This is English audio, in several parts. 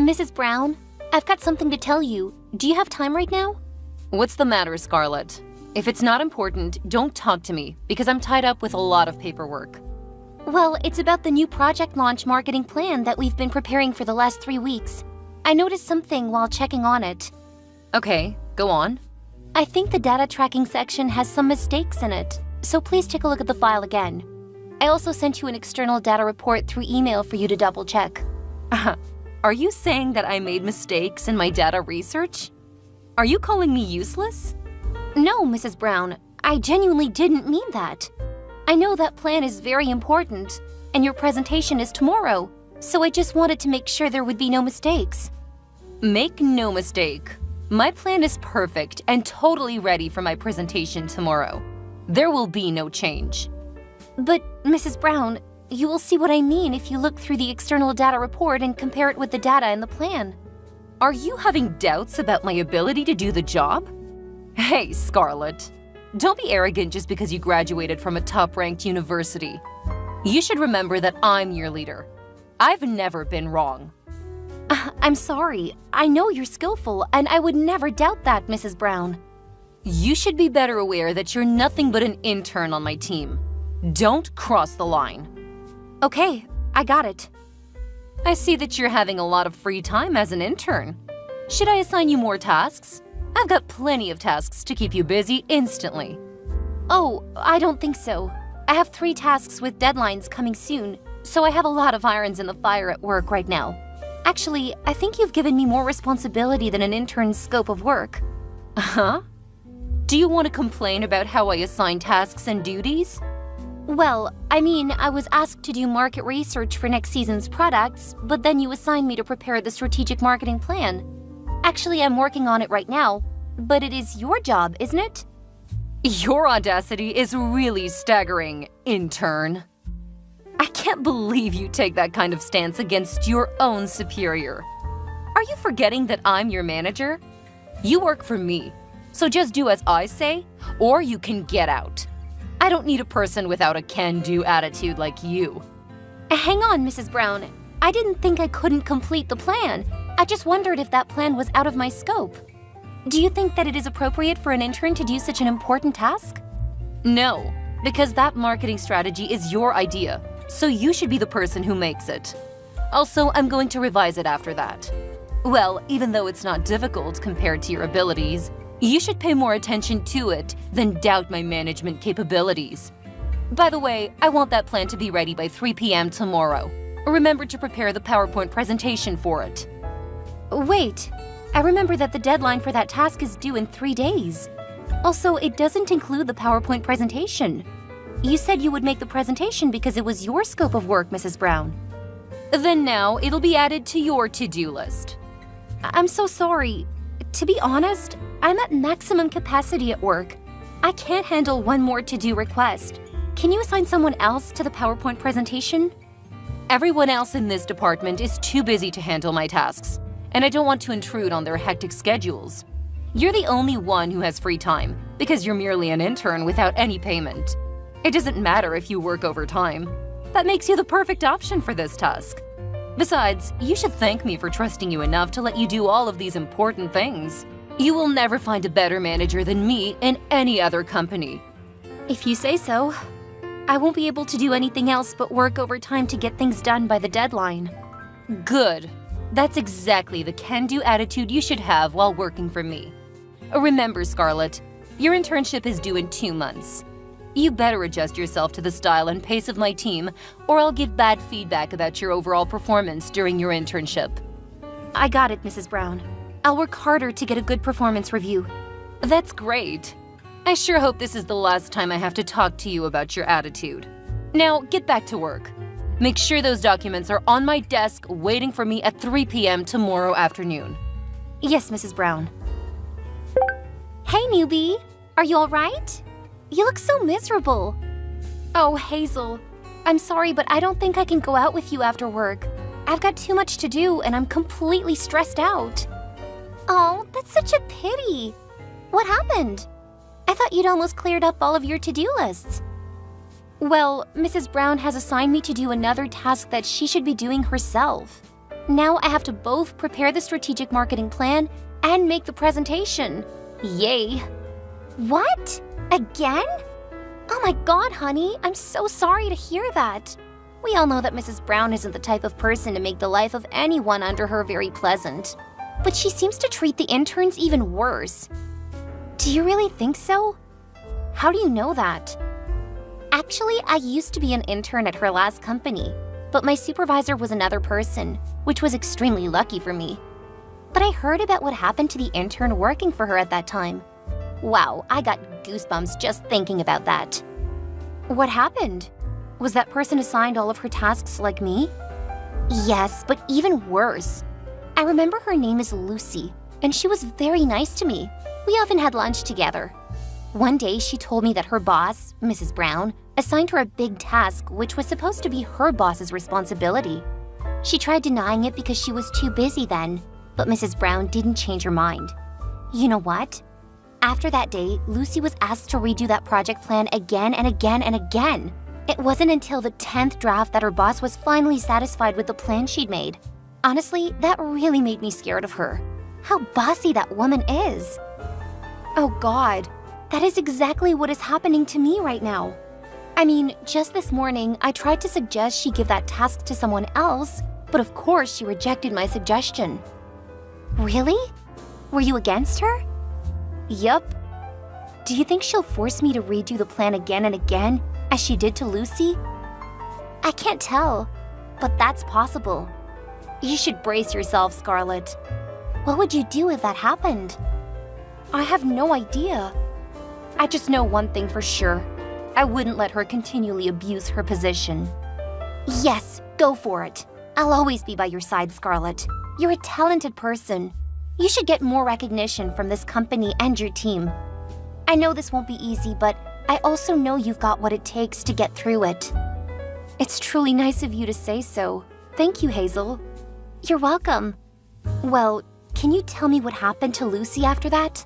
Mrs. Brown, I've got something to tell you. Do you have time right now? What's the matter, Scarlett? If it's not important, don't talk to me, because I'm tied up with a lot of paperwork. Well, it's about the new project launch marketing plan that we've been preparing for the last 3 weeks. I noticed something while checking on it. Okay, go on. I think the data tracking section has some mistakes in it, so please take a look at the file again. I also sent you an external data report through email for you to double check. Are you saying that I made mistakes in my data research? Are you calling me useless? No, Mrs. Brown, I genuinely didn't mean that. I know that plan is very important, and your presentation is tomorrow, so I just wanted to make sure there would be no mistakes. Make no mistake. My plan is perfect and totally ready for my presentation tomorrow. There will be no change. But, Mrs. Brown, you will see what I mean if you look through the external data report and compare it with the data in the plan. Are you having doubts about my ability to do the job? Hey, Scarlett. Don't be arrogant just because you graduated from a top-ranked university. You should remember that I'm your leader. I've never been wrong. I'm sorry. I know you're skillful, and I would never doubt that, Mrs. Brown. You should be better aware that you're nothing but an intern on my team. Don't cross the line. Okay, I got it. I see that you're having a lot of free time as an intern. Should I assign you more tasks? I've got plenty of tasks to keep you busy instantly. Oh, I don't think so. I have 3 tasks with deadlines coming soon, so I have a lot of irons in the fire at work right now. Actually, I think you've given me more responsibility than an intern's scope of work. Huh? Do you want to complain about how I assign tasks and duties? Well, I mean, I was asked to do market research for next season's products, but then you assigned me to prepare the strategic marketing plan. Actually, I'm working on it right now, but it is your job, isn't it? Your audacity is really staggering, intern. I can't believe you take that kind of stance against your own superior. Are you forgetting that I'm your manager? You work for me, so just do as I say, or you can get out. I don't need a person without a can-do attitude like you. Hang on, Mrs. Brown. I didn't think I couldn't complete the plan. I just wondered if that plan was out of my scope. Do you think that it is appropriate for an intern to do such an important task? No, because that marketing strategy is your idea, so you should be the person who makes it. Also, I'm going to revise it after that. Well, even though it's not difficult compared to your abilities, you should pay more attention to it than doubt my management capabilities. By the way, I want that plan to be ready by 3 p.m. tomorrow. Remember to prepare the PowerPoint presentation for it. Wait, I remember that the deadline for that task is due in 3 days. Also, it doesn't include the PowerPoint presentation. You said you would make the presentation because it was your scope of work, Mrs. Brown. Then now it'll be added to your to-do list. I'm so sorry. To be honest, I'm at maximum capacity at work. I can't handle one more to-do request. Can you assign someone else to the PowerPoint presentation? Everyone else in this department is too busy to handle my tasks, and I don't want to intrude on their hectic schedules. You're the only one who has free time, because you're merely an intern without any payment. It doesn't matter if you work overtime. That makes you the perfect option for this task. Besides, you should thank me for trusting you enough to let you do all of these important things. You will never find a better manager than me in any other company. If you say so. I won't be able to do anything else but work overtime to get things done by the deadline. Good. That's exactly the can-do attitude you should have while working for me. Remember, Scarlett, your internship is due in 2 months. You better adjust yourself to the style and pace of my team, or I'll give bad feedback about your overall performance during your internship. I got it, Mrs. Brown. I'll work harder to get a good performance review. That's great. I sure hope this is the last time I have to talk to you about your attitude. Now, get back to work. Make sure those documents are on my desk waiting for me at 3 p.m. tomorrow afternoon. Yes, Mrs. Brown. Hey, newbie. Are you all right? You look so miserable. Oh, Hazel. I'm sorry, but I don't think I can go out with you after work. I've got too much to do, and I'm completely stressed out. Oh, that's such a pity. What happened? I thought you'd almost cleared up all of your to-do lists. Well, Mrs. Brown has assigned me to do another task that she should be doing herself. Now I have to both prepare the strategic marketing plan and make the presentation. Yay. What? Again? Oh my god, honey, I'm so sorry to hear that. We all know that Mrs. Brown isn't the type of person to make the life of anyone under her very pleasant. But she seems to treat the interns even worse. Do you really think so? How do you know that? Actually, I used to be an intern at her last company, but my supervisor was another person, which was extremely lucky for me. But I heard about what happened to the intern working for her at that time. Wow, I got goosebumps just thinking about that. What happened? Was that person assigned all of her tasks like me? Yes, but even worse. I remember her name is Lucy, and she was very nice to me. We often had lunch together. One day, she told me that her boss, Mrs. Brown, assigned her a big task which was supposed to be her boss's responsibility. She tried denying it because she was too busy then, but Mrs. Brown didn't change her mind. You know what? After that day, Lucy was asked to redo that project plan again and again and again. It wasn't until the 10th draft that her boss was finally satisfied with the plan she'd made. Honestly, that really made me scared of her. How bossy that woman is. Oh God, that is exactly what is happening to me right now. I mean, just this morning, I tried to suggest she give that task to someone else, but of course she rejected my suggestion. Really? Were you against her? Yup. Do you think she'll force me to redo the plan again and again, as she did to Lucy? I can't tell, but that's possible. You should brace yourself, Scarlett. What would you do if that happened? I have no idea. I just know one thing for sure. I wouldn't let her continually abuse her position. Yes, go for it. I'll always be by your side, Scarlett. You're a talented person. You should get more recognition from this company and your team. I know this won't be easy, but I also know you've got what it takes to get through it. It's truly nice of you to say so. Thank you, Hazel. You're welcome. Well, can you tell me what happened to Lucy after that?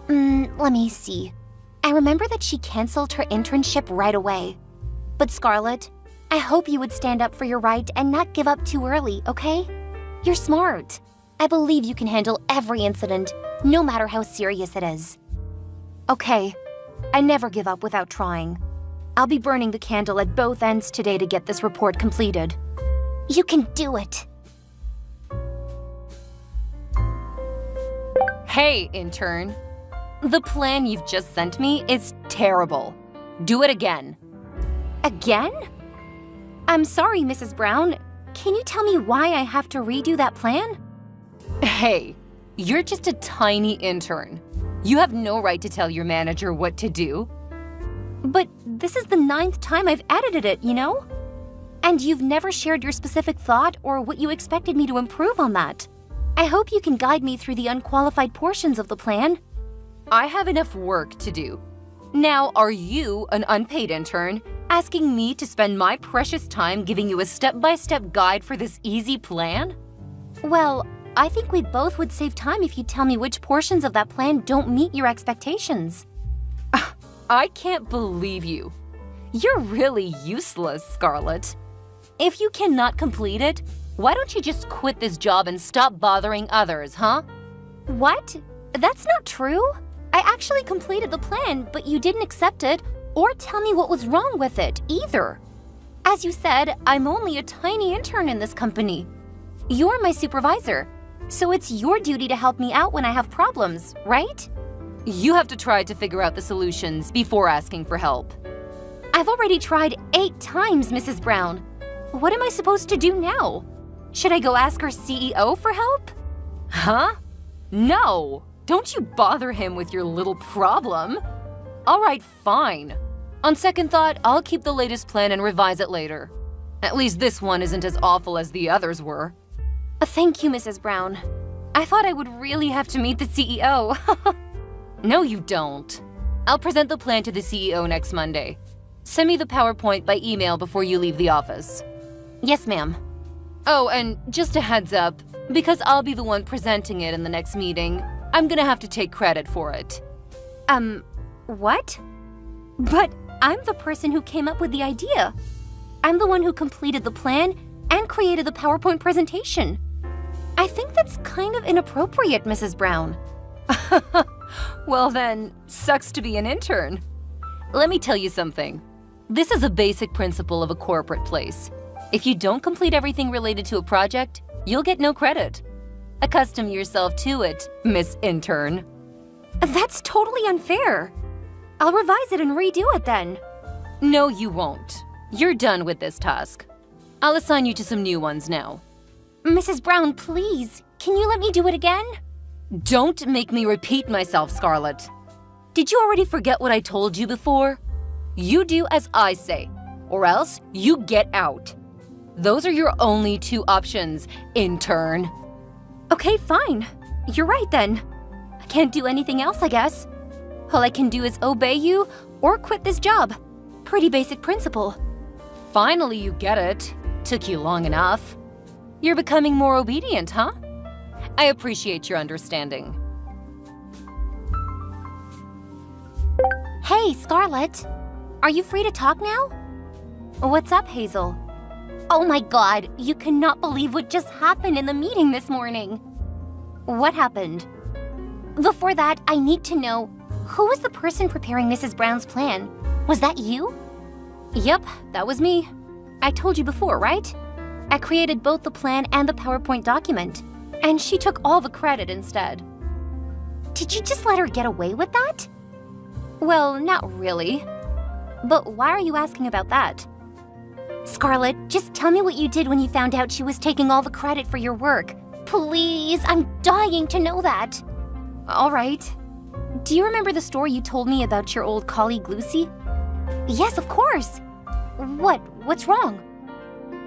Let me see. I remember that she canceled her internship right away. But Scarlett, I hope you would stand up for your right and not give up too early, okay? You're smart. I believe you can handle every incident, no matter how serious it is. Okay, I never give up without trying. I'll be burning the candle at both ends today to get this report completed. You can do it. Hey, intern. The plan you've just sent me is terrible. Do it again. Again? I'm sorry, Mrs. Brown. Can you tell me why I have to redo that plan? Hey, you're just a tiny intern. You have no right to tell your manager what to do. But this is the 9th time I've edited it, you know? And you've never shared your specific thought or what you expected me to improve on that. I hope you can guide me through the unqualified portions of the plan. I have enough work to do. Now, are you, an unpaid intern, asking me to spend my precious time giving you a step-by-step guide for this easy plan? Well, I think we both would save time if you tell me which portions of that plan don't meet your expectations. I can't believe you. You're really useless, Scarlett. If you cannot complete it, why don't you just quit this job and stop bothering others, huh? What? That's not true. I actually completed the plan, but you didn't accept it or tell me what was wrong with it either. As you said, I'm only a tiny intern in this company. You're my supervisor, so it's your duty to help me out when I have problems, right? You have to try to figure out the solutions before asking for help. I've already tried 8 times, Mrs. Brown. What am I supposed to do now? Should I go ask our CEO for help? Huh? No! Don't you bother him with your little problem. All right, fine. On second thought, I'll keep the latest plan and revise it later. At least this one isn't as awful as the others were. Thank you, Mrs. Brown. I thought I would really have to meet the CEO. No, you don't. I'll present the plan to the CEO next Monday. Send me the PowerPoint by email before you leave the office. Yes, ma'am. Oh, and just a heads up, because I'll be the one presenting it in the next meeting, I'm gonna have to take credit for it. What? But I'm the person who came up with the idea. I'm the one who completed the plan and created the PowerPoint presentation. I think that's kind of inappropriate, Mrs. Brown. Well then, sucks to be an intern. Let me tell you something. This is a basic principle of a corporate place. If you don't complete everything related to a project, you'll get no credit. Accustom yourself to it, Miss Intern. That's totally unfair. I'll revise it and redo it then. No, you won't. You're done with this task. I'll assign you to some new ones now. Mrs. Brown, please, can you let me do it again? Don't make me repeat myself, Scarlett. Did you already forget what I told you before? You do as I say, or else you get out. Those are your only two options, intern. Okay, fine. You're right then. I can't do anything else, I guess. All I can do is obey you or quit this job. Pretty basic principle. Finally, you get it. Took you long enough. You're becoming more obedient, huh? I appreciate your understanding. Hey, Scarlett. Are you free to talk now? What's up, Hazel? Oh my god, you cannot believe what just happened in the meeting this morning. What happened? Before that, I need to know, who was the person preparing Mrs. Brown's plan? Was that you? Yep, that was me. I told you before, right? I created both the plan and the PowerPoint document, and she took all the credit instead. Did you just let her get away with that? Well, not really. But why are you asking about that? Scarlett, just tell me what you did when you found out she was taking all the credit for your work. Please, I'm dying to know that. All right. Do you remember the story you told me about your old colleague Lucy? Yes, of course. What's wrong?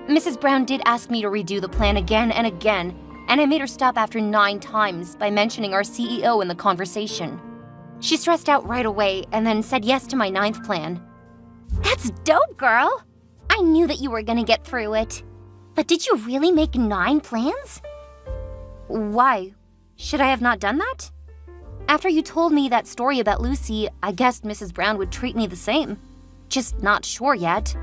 Mrs. Brown did ask me to redo the plan again and again, and I made her stop after 9 times by mentioning our CEO in the conversation. She stressed out right away and then said yes to my 9th plan. That's dope, girl! I knew that you were gonna get through it. But did you really make 9 plans? Why? Should I have not done that? After you told me that story about Lucy, I guessed Mrs. Brown would treat me the same. Just not sure yet.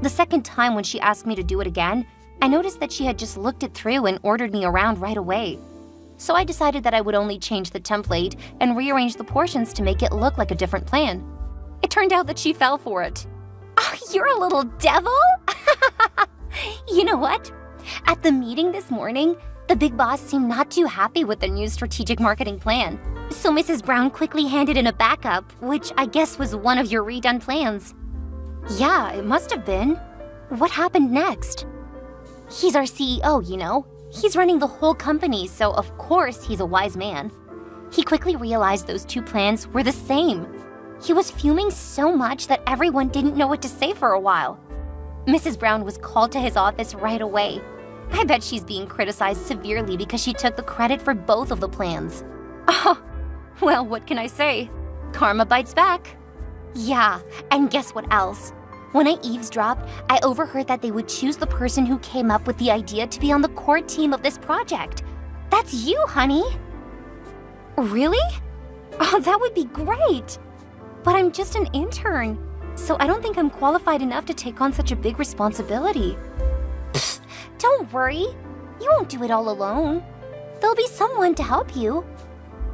The second time when she asked me to do it again, I noticed that she had just looked it through and ordered me around right away. So I decided that I would only change the template and rearrange the portions to make it look like a different plan. It turned out that she fell for it. Oh, you're a little devil! You know what? At the meeting this morning, the big boss seemed not too happy with the new strategic marketing plan. So Mrs. Brown quickly handed in a backup, which I guess was one of your redone plans. Yeah, it must have been. What happened next? He's our CEO, you know. He's running the whole company, so of course he's a wise man. He quickly realized those 2 plans were the same. He was fuming so much that everyone didn't know what to say for a while. Mrs. Brown was called to his office right away. I bet she's being criticized severely because she took the credit for both of the plans. Oh, well, what can I say? Karma bites back. Yeah, and guess what else? When I eavesdropped, I overheard that they would choose the person who came up with the idea to be on the core team of this project. That's you, honey. Really? Oh, that would be great. But I'm just an intern, so I don't think I'm qualified enough to take on such a big responsibility. Pfft, don't worry. You won't do it all alone. There'll be someone to help you.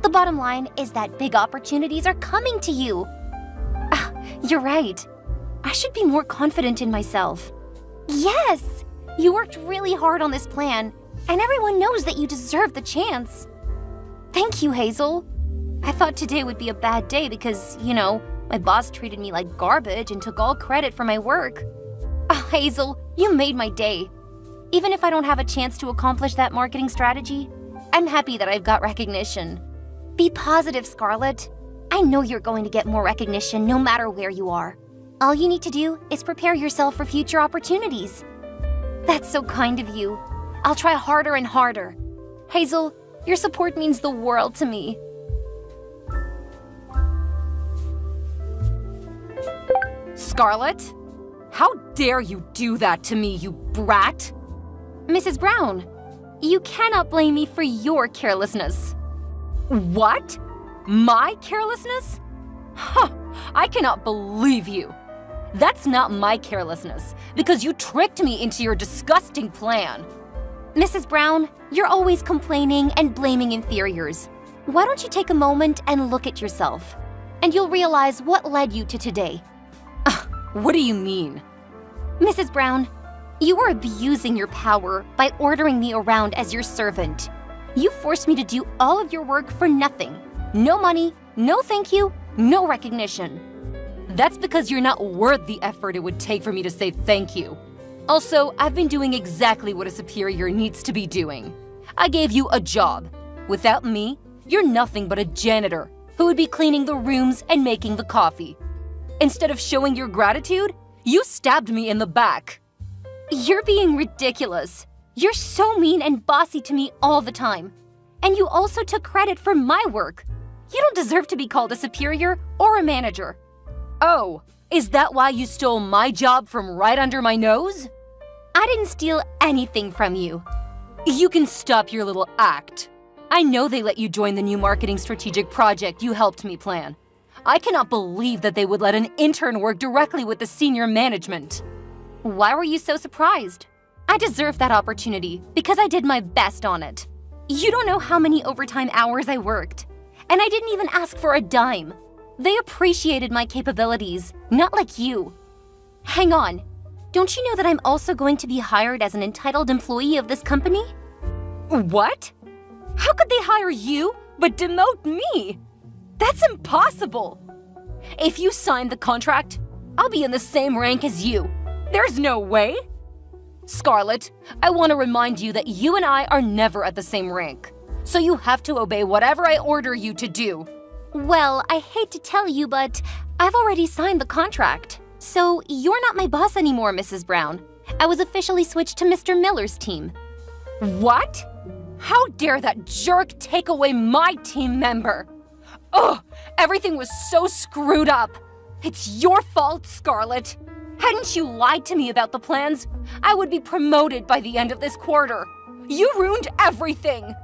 The bottom line is that big opportunities are coming to you. You're right. I should be more confident in myself. Yes! You worked really hard on this plan, and everyone knows that you deserve the chance. Thank you, Hazel. I thought today would be a bad day because, you know, my boss treated me like garbage and took all credit for my work. Oh, Hazel, you made my day. Even if I don't have a chance to accomplish that marketing strategy, I'm happy that I've got recognition. Be positive, Scarlett. I know you're going to get more recognition no matter where you are. All you need to do is prepare yourself for future opportunities. That's so kind of you. I'll try harder and harder. Hazel, your support means the world to me. Scarlett? How dare you do that to me, you brat? Mrs. Brown, you cannot blame me for your carelessness. What? My carelessness? Huh, I cannot believe you. That's not my carelessness, because you tricked me into your disgusting plan. Mrs. Brown, you're always complaining and blaming inferiors. Why don't you take a moment and look at yourself? And you'll realize what led you to today. What do you mean? Mrs. Brown, you were abusing your power by ordering me around as your servant. You forced me to do all of your work for nothing. No money, no thank you, no recognition. That's because you're not worth the effort it would take for me to say thank you. Also, I've been doing exactly what a superior needs to be doing. I gave you a job. Without me, you're nothing but a janitor who would be cleaning the rooms and making the coffee. Instead of showing your gratitude, you stabbed me in the back. You're being ridiculous. You're so mean and bossy to me all the time. And you also took credit for my work. You don't deserve to be called a superior or a manager. Oh, is that why you stole my job from right under my nose? I didn't steal anything from you. You can stop your little act. I know they let you join the new marketing strategic project you helped me plan. I cannot believe that they would let an intern work directly with the senior management. Why were you so surprised? I deserved that opportunity because I did my best on it. You don't know how many overtime hours I worked. And I didn't even ask for a dime. They appreciated my capabilities, not like you. Hang on. Don't you know that I'm also going to be hired as an entitled employee of this company? What? How could they hire you but demote me? That's impossible. If you sign the contract, I'll be in the same rank as you. There's no way. Scarlett, I want to remind you that you and I are never at the same rank. So you have to obey whatever I order you to do. Well, I hate to tell you, but I've already signed the contract. So you're not my boss anymore, Mrs. Brown. I was officially switched to Mr. Miller's team. What? How dare that jerk take away my team member? Ugh, everything was so screwed up. It's your fault, Scarlett. Hadn't you lied to me about the plans, I would be promoted by the end of this quarter. You ruined everything.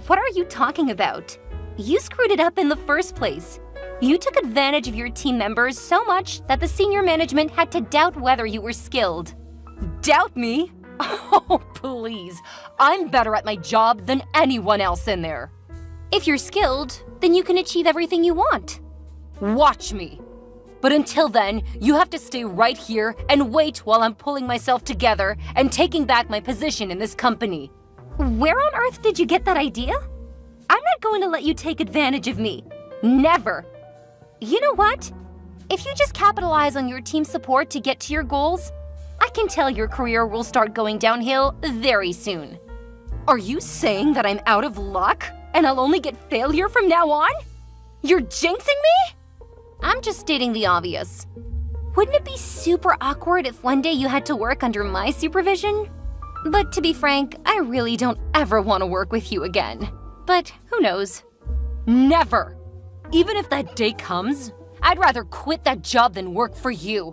What are you talking about? You screwed it up in the first place. You took advantage of your team members so much that the senior management had to doubt whether you were skilled. Doubt me? Oh, please. I'm better at my job than anyone else in there. If you're skilled, then you can achieve everything you want. Watch me. But until then, you have to stay right here and wait while I'm pulling myself together and taking back my position in this company. Where on earth did you get that idea? I'm not going to let you take advantage of me. Never. You know what? If you just capitalize on your team support to get to your goals, I can tell your career will start going downhill very soon. Are you saying that I'm out of luck and I'll only get failure from now on? You're jinxing me? I'm just stating the obvious. Wouldn't it be super awkward if one day you had to work under my supervision? But to be frank, I really don't ever want to work with you again. But who knows? Never! Even if that day comes, I'd rather quit that job than work for you.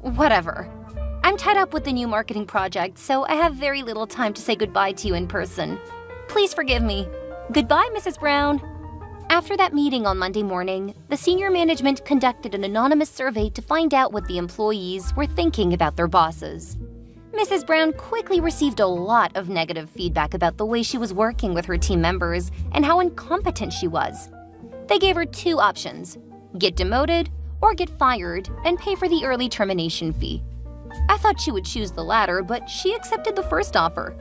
Whatever. I'm tied up with the new marketing project, so I have very little time to say goodbye to you in person. Please forgive me. Goodbye, Mrs. Brown. After that meeting on Monday morning, the senior management conducted an anonymous survey to find out what the employees were thinking about their bosses. Mrs. Brown quickly received a lot of negative feedback about the way she was working with her team members and how incompetent she was. They gave her two options: get demoted or get fired and pay for the early termination fee. I thought she would choose the latter, but she accepted the first offer.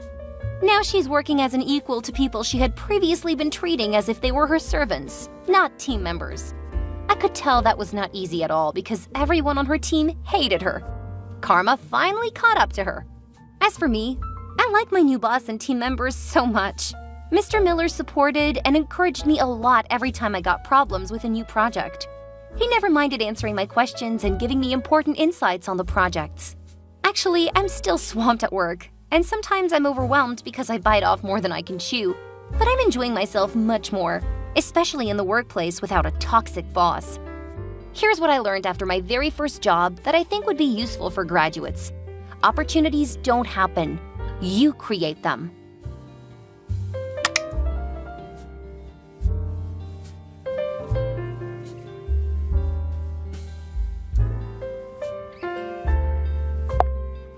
Now she's working as an equal to people she had previously been treating as if they were her servants, not team members. I could tell that was not easy at all because everyone on her team hated her. Karma finally caught up to her. As for me, I like my new boss and team members so much. Mr. Miller supported and encouraged me a lot every time I got problems with a new project. He never minded answering my questions and giving me important insights on the projects. Actually, I'm still swamped at work, and sometimes I'm overwhelmed because I bite off more than I can chew. But I'm enjoying myself much more, especially in the workplace without a toxic boss. Here's what I learned after my very first job that I think would be useful for graduates. Opportunities don't happen. You create them.